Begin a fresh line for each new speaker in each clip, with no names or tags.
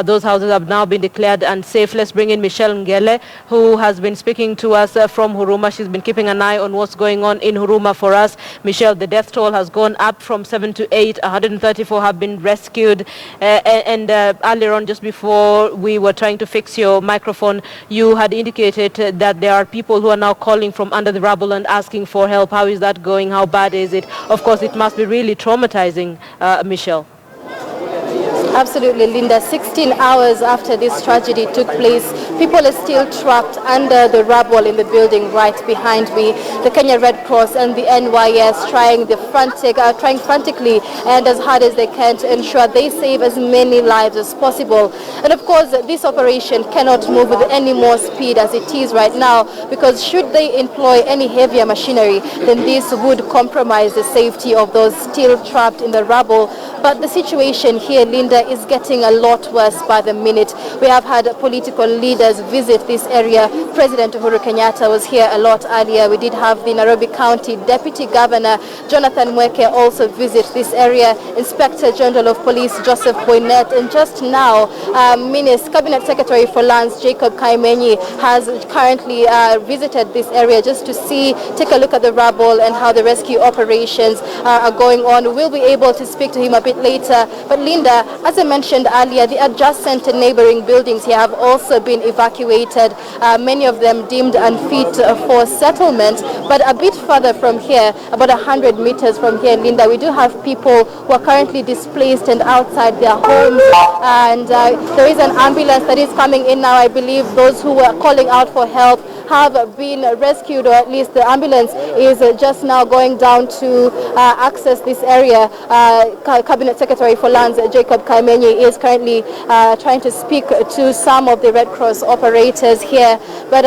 Those houses have now been declared unsafe. Let's bring in Mitchelle Ngele, who has been speaking to us from Huruma. She's been keeping an eye on what's going on in Huruma for us. Mitchelle, the death toll has gone up from 7 to 8. 134 have been rescued. Earlier on, just before we were trying to fix your microphone, you had indicated that there are people who are now calling from under the rubble and asking for help. How is that going? How bad is it? Of course, it must be really traumatizing, Mitchelle.
Absolutely, Linda. 16 hours after this tragedy took place, people are still trapped under the rubble in the building right behind me. The Kenya Red Cross and the NYS trying frantically and as hard as they can to ensure they save as many lives as possible. And of course, this operation cannot move with any more speed as it is right now, because should they employ any heavier machinery, then this would compromise the safety of those still trapped in the rubble. But the situation here, Linda, is getting a lot worse by the minute. We have had political leaders visit this area. President Uhuru Kenyatta was here a lot earlier. We did have the Nairobi County Deputy Governor Jonathan Mweke also visit this area. Inspector General of Police Joseph Boynet, and just now, Cabinet Secretary for Lands Jacob Kaimenyi has currently visited this area just to take a look at the rubble and how the rescue operations are going on. We'll be able to speak to him a bit later. But Linda, as I mentioned earlier, the adjacent neighboring buildings here have also been evacuated, many of them deemed unfit for settlement. But a bit further from here, about 100 meters from here, Linda, we do have people who are currently displaced and outside their homes. And there is an ambulance that is coming in now. I believe those who were calling out for help have been rescued, or at least the ambulance is just now going down to access this area. Cabinet Secretary for Lands Jacob Kaimenyi is currently trying to speak to some of the Red Cross operators here. But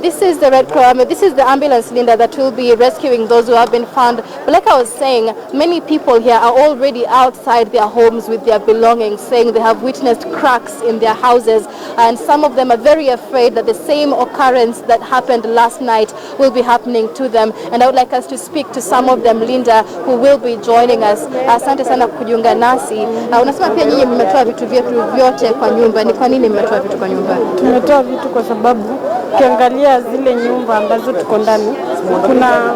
this is the Red Cross. This is the ambulance, Linda, that will be rescuing those who have been found. But like I was saying, many people here are already outside their homes with their belongings, saying they have witnessed cracks in their houses, and some of them are very afraid that the same occurrence that happened last night will be happening to them. And I would like us to speak to some of them, Linda, who will be joining us. Asante sana kujiunga nasi. Unasema pia nyinyi mmetoa vitu vyetu vyote kwa nyumba. Ni kwa nini mmetoa vitu kwa nyumba?
Tumetoa vitu kwa sababu ukiangalia zile nyumba ambazo tuko ndani kuna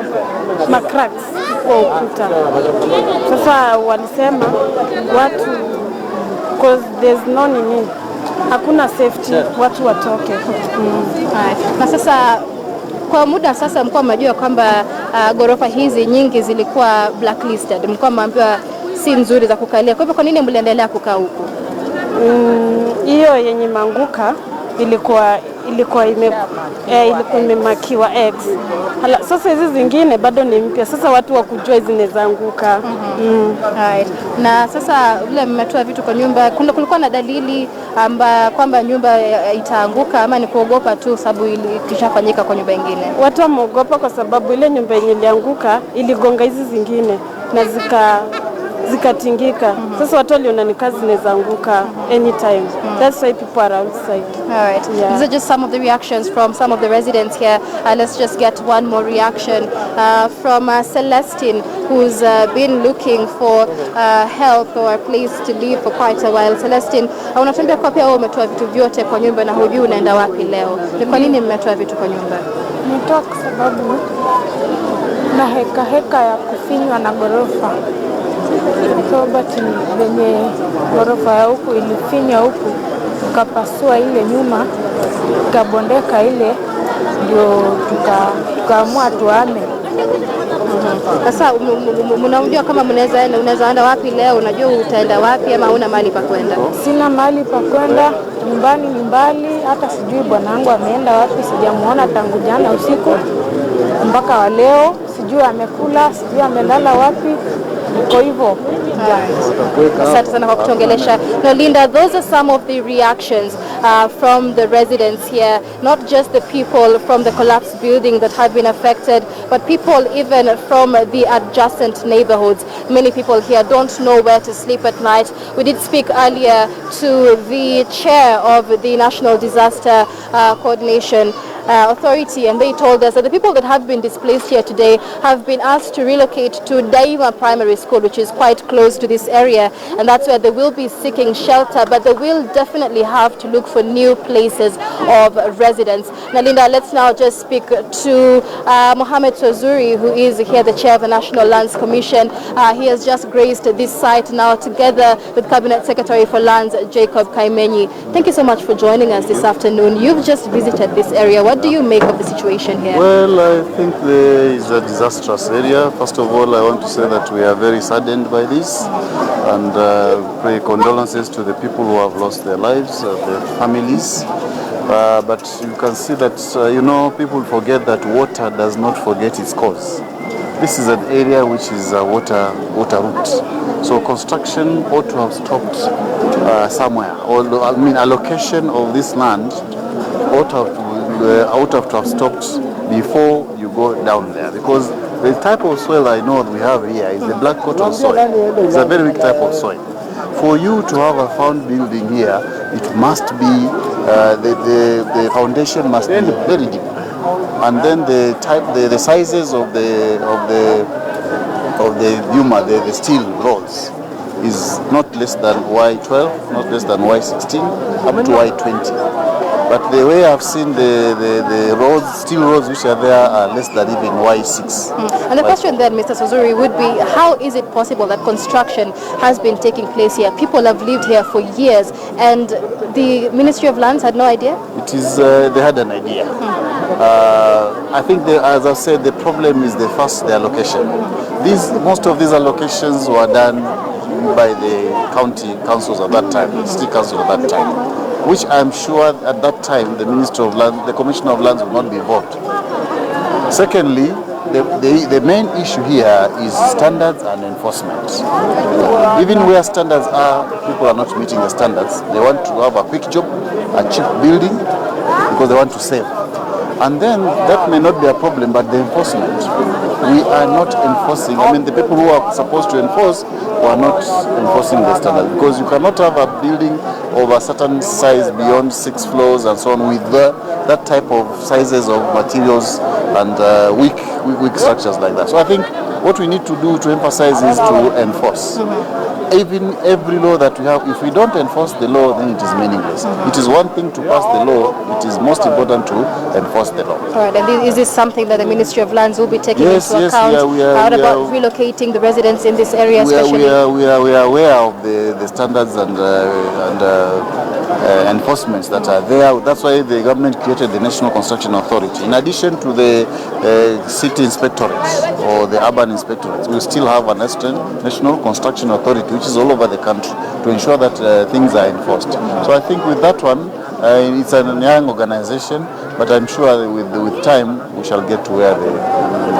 macracks kwa ukuta. Sasa walisema watu, because there's no need, hakuna safety, watu watoke.
Na sasa kwa muda sasa mko mnajua kwamba ghorofa hizi nyingi zilikuwa blacklisted, mko mmeambiwa si nzuri za kukalia. Kwa hivyo kwa nini mliendelea kukaa huku?
Hiyo yenye manguka ilikuwa imemakiwa X. Sasa hizi zingine bado ni mpya. Sasa watu wakujua zinaweza anguka.
Right. Na sasa vile mmetoa vitu kwa nyumba, kulikuwa na dalili kwamba nyumba itaanguka, ama ni kuogopa tu sababu ilishafanyika kwa nyumba nyingine?
Watu wameogopa kwa sababu ile nyumba yenye ilianguka iligonga hizi zingine na zikatingika. Sasa watu waliona ni kazi zinaweza anguka anytime. That's why people are outside.
All right. Yeah. These are just some of the reactions from some of the residents here. Let's just get one more reaction from Celestine, who's been looking for help or a place to live for quite a while. Celestine, unatuambia kwa pia wewe umetoa vitu vyote kwa nyumba na hujui unaenda wapi leo. Ni kwa nini mmetoa vitu kwa nyumba?
Nimetoa kwa sababu na heka ya kufinywa na ghorofa. But venye ghorofa ya huku ilifinya huku, tukapasua ile nyuma, tukabondeka ile, ndio tukaamua tuame.
Sasa mnaujua kama unaweza enda wapi leo? Unajua utaenda wapi ama una mahali pa kwenda?
Sina mahali pa kwenda, nyumbani ni mbali, hata sijui bwanangu ameenda wapi, sijamuona tangu jana usiku mpaka wa leo, sijui amekula, sijui amelala wapi. Kwa hivyo
asante sana kwa kutongelesha. Now Linda, those are some of the reactions from the residents here, not just the people from the collapsed building that have been affected, but people even from the adjacent neighborhoods. Many people here don't know where to sleep at night. We did speak earlier to the chair of the National Disaster Coordination Authority, and they told us that the people that have been displaced here today have been asked to relocate to Daima Primary School, which is quite close to this area, and that's where they will be seeking shelter, but they will definitely have to look for new places of residence. Now, Linda, let's now just speak to Mohammed Tozuri, who is here, the chair of the National Lands Commission. He has just graced this site now together with Cabinet Secretary for Lands, Jacob Kaimenyi. Thank you so much for joining us this afternoon. You've just visited this area. What do you make of the situation here?
Well, I think there is a disastrous area. First of all, I want to say that we are very saddened by this and pay condolences to the people who have lost their lives, their families. But you can see that, people forget that water does not forget its cause. This is an area which is a water route. So construction ought to have stopped somewhere. Allocation of this land ought to have stopped before you go down there, because the type of soil I know we have here is the black cotton soil. It's a very weak type of soil. For you to have a found building here, it must be the foundation must be very deep, and then the sizes of the Huruma, the steel rods, is not less than Y12, not less than Y16, up to Y20. But the way I've seen the roads, steel roads which are there, are less than even Y6.
And the question then, Mr. Suzuri, would be, how is it possible that construction has been taking place here? People have lived here for years, and the Ministry of Lands had no idea?
It is, they had an idea. I think, as I said, the problem is the allocation. Most of these allocations were done by the county councils at that time, the city council at that time, which I'm sure at that time the Minister of Land, the Commissioner of Lands would not be involved. Secondly, the main issue here is standards and enforcement. Even where standards are, people are not meeting the standards. They want to have a quick job, a cheap building, because they want to save. And then that may not be a problem, but the enforcement, we are not enforcing. The people who are supposed to enforce are not enforcing the standard, because you cannot have a building of a certain size beyond 6 floors and so on with that type of sizes of materials and weak structures like that. So I think what we need to do to emphasize is to enforce. Even every law that we have, if we don't enforce the law, then it is meaningless. It is one thing to pass the law, it is most important to enforce the law.
All right, and is this something that the Ministry of Lands will be taking into account? How about relocating the residents in this area especially?
We are aware of the standards and enforcements that are there. That's why the government created the National Construction Authority. In addition to the city inspectorates or the urban inspectorates, we still have a National Construction Authority, which is all over the country, to ensure that things are enforced. So I think with that one, it's a young organization, but I'm sure with time we shall get to where the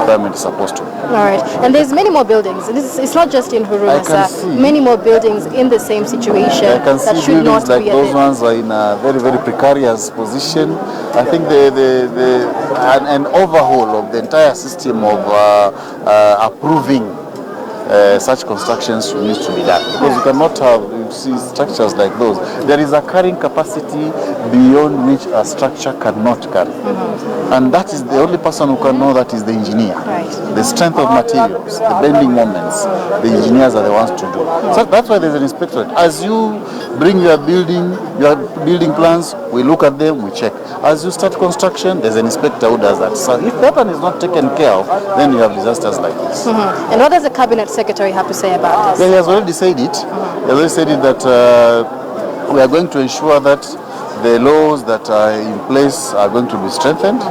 government is supposed to.
All right, and there's many more buildings. It's not just in Huruma, many more buildings in the same situation.
I can see buildings like those ones are in a very, very precarious position. I think an overhaul of the entire system of approving such constructions needs to be done, because you cannot have structures like those. There is a carrying capacity beyond which a structure cannot carry, and that is the only person who can know that is the engineer. The strength of materials, the bending moments, the engineers are the ones to do. So that's why there's an inspectorate. As you bring your building plans, we look at them, we check. As you start construction, there's an inspector who does that. So if that one is not taken care of, then you have disasters like this.
And what does the Cabinet Secretary have to say about this?
Well, he has already said it. He has already said it that we are going to ensure that the laws that are in place are going to be strengthened.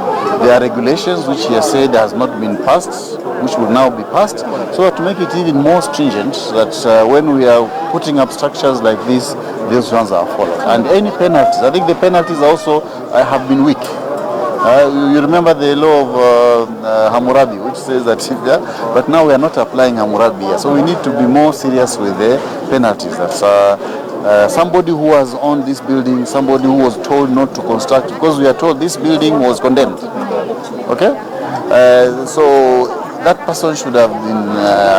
There are regulations which he has said has not been passed, which will now be passed, so to make it even more stringent, that when we are putting up structures like this, these ones are followed. And any penalties, I think the penalties also have been weak. You remember the law of Hammurabi, which says that, but now we are not applying Hammurabi here, so we need to be more serious with the penalties. That's somebody who has owned this building, somebody who was told not to construct, because we are told this building was condemned. Okay? So that person should have been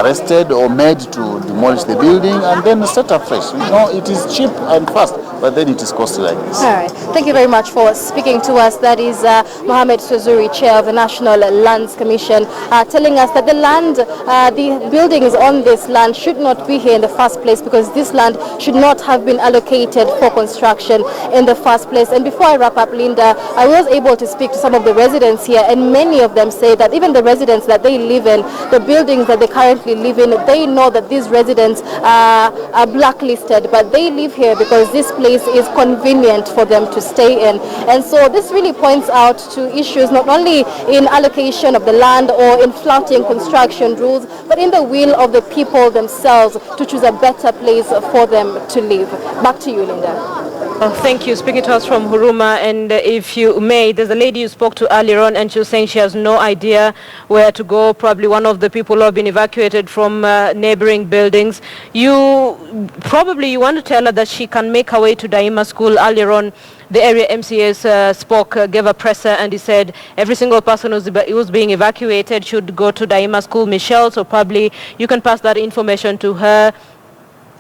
arrested or made to demolish the building and then start afresh. It is cheap and fast but then it is costly like this.
All right. Thank you very much for speaking to us. That is Mohammed Suzuri, Chair of the National Lands Commission, telling us that the land, the buildings on this land should not be here in the first place because this land should not have been allocated for construction in the first place. And before I wrap up, Linda, I was able to speak to some of the residents here, and many of them say that even the residents that they live in, the buildings that they currently live in, they know that these residents are blacklisted, but they live here because this place is convenient for them to stay in. And so this really points out to issues not only in allocation of the land or in flouting construction rules, but in the will of the people themselves to choose a better place for them to live. Back to you, Linda.
Thank you. Speaking to us from Huruma, and if you may, there's a lady you spoke to earlier on, and she was saying she has no idea where to go. Probably one of the people who have been evacuated from neighboring buildings. You want to tell her that she can make her way to Daima School. Earlier on, the area MCS spoke, gave a presser, and he said every single person who's being evacuated should go to Daima School. Mitchelle, so probably you can pass that information to her.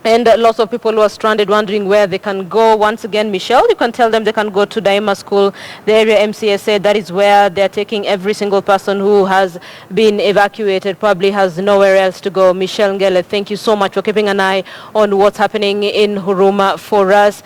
And lots of people who are stranded wondering where they can go. Once again, Mitchelle, you can tell them they can go to Daima School. The area MCS said that is where they're taking every single person who has been evacuated, probably has nowhere else to go. Mitchelle Ngele, thank you so much for keeping an eye on what's happening in Huruma for us.